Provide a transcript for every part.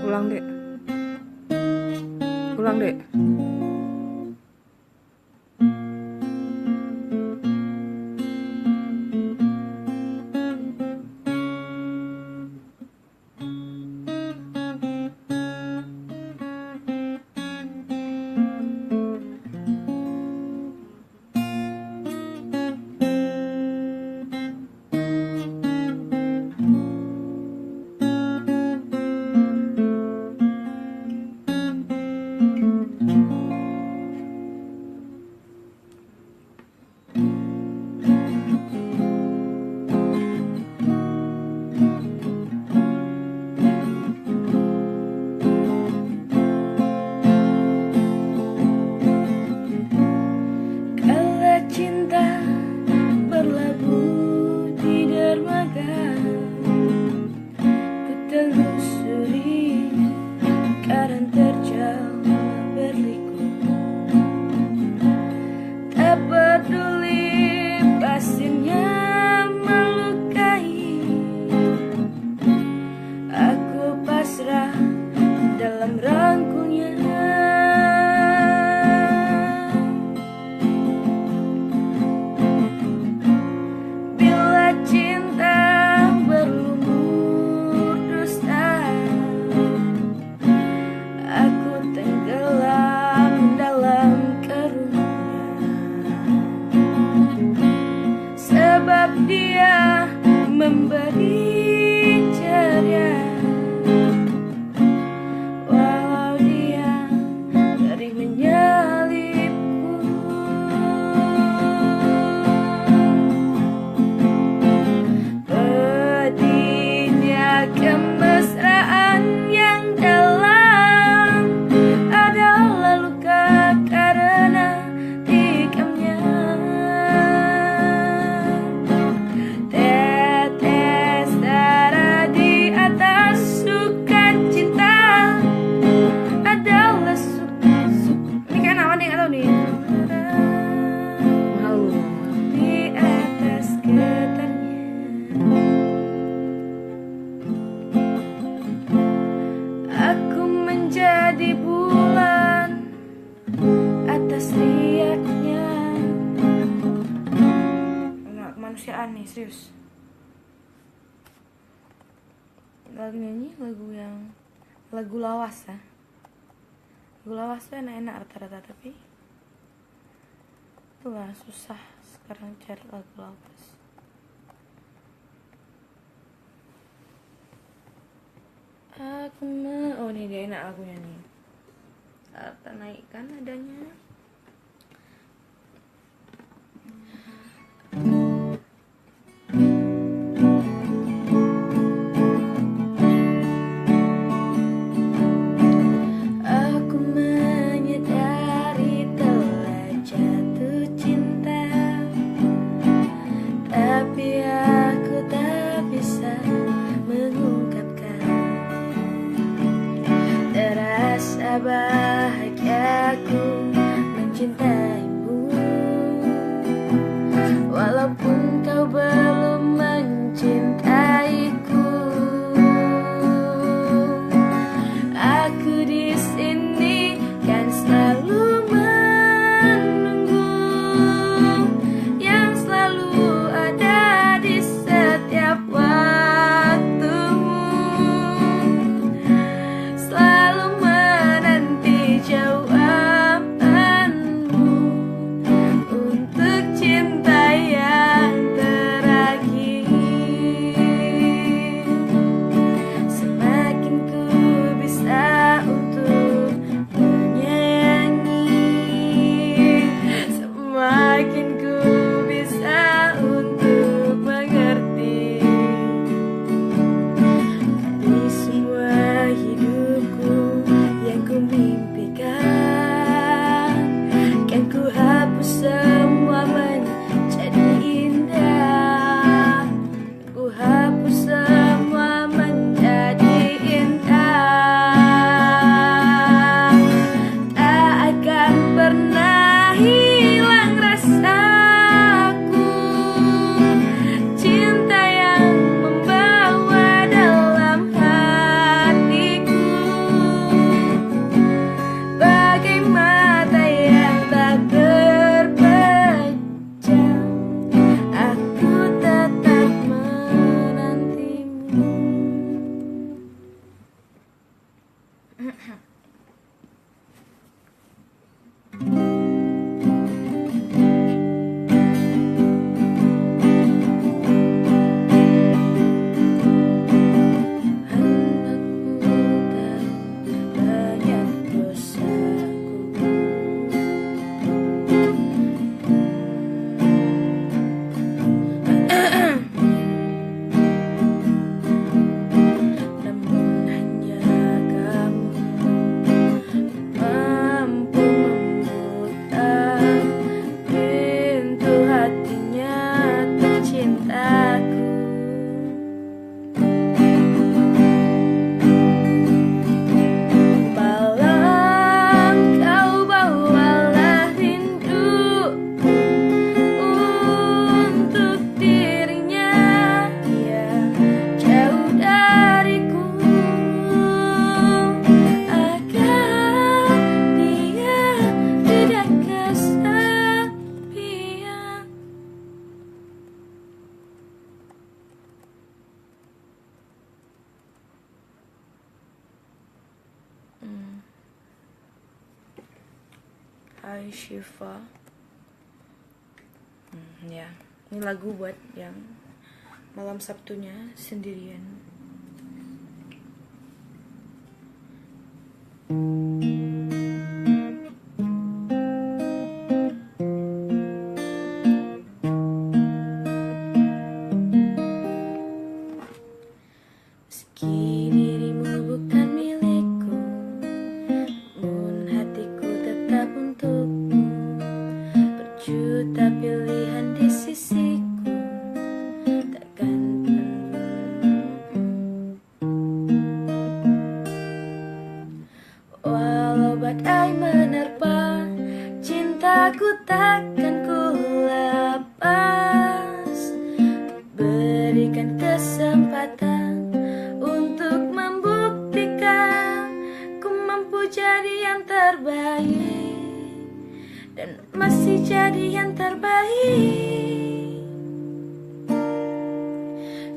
Pulang, Dek. Pulang, Dek. Telusuri kadang terjal berliku, tak peduli pastinya melukai. Aku pasrah dalam rangkulnya. Bila cinta berlumur dusta, aku tenggelam dalam karungnya. Sebab dia memberi ceria, walau dia sering menyalipku. Pedihnya kemesraan yang dalam adalah luka karena tikamnya. Tetes darah di atas sukacita adalah ini kan apa nih, nggak tahu nih. Malu. Di atas getarnya aku menjadi bulan atas riaknya. Nggak kemanusiaan nih, serius. Lagu nyanyi lagu lawas ya. Lagu lawas tuh enak-enak rata-rata, tapi itulah susah sekarang cari lagu lawas. Oh ini dia enak lagunya nih. Kita naikkan nadanya. Aku menyadari telah jatuh cinta, tapi aku tak bisa mengungkapkan. Terasa bahagiaku mencintaimu, walaupun kau belum mencintaiku. Aku di sini kan selalu menunggu, yang selalu ada di setiap waktumu, selalu menanti jawabanmu untuk cinta yang terakhir. Hai Shiva. Ya, ini lagu buat yang malam Sabtunya sendirian. Meski dirimu bukan milikku, namun hatiku tetap untukmu. Berjuta pilihan di sisiku, takkan walau badai menerpa, cintaku takkan ku lepas. Berikan kesempatan untuk membuktikan ku mampu jadi yang terbaik, dan masih jadi yang terbaik.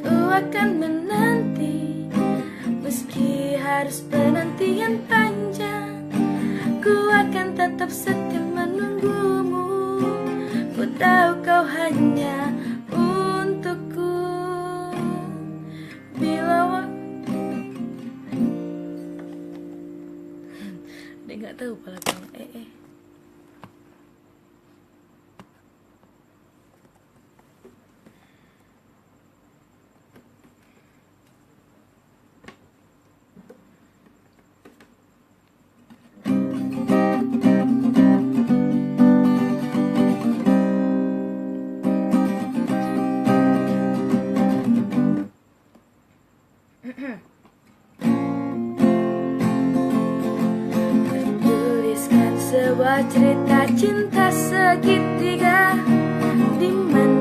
Ku akan menanti meski harus penantian panjang. Ku akan tetap setia menunggumu. Ku tahu kau hanya untukku. Bila dia nggak tahu pala kau Tertuliskan sebuah cerita cinta segitiga, di mana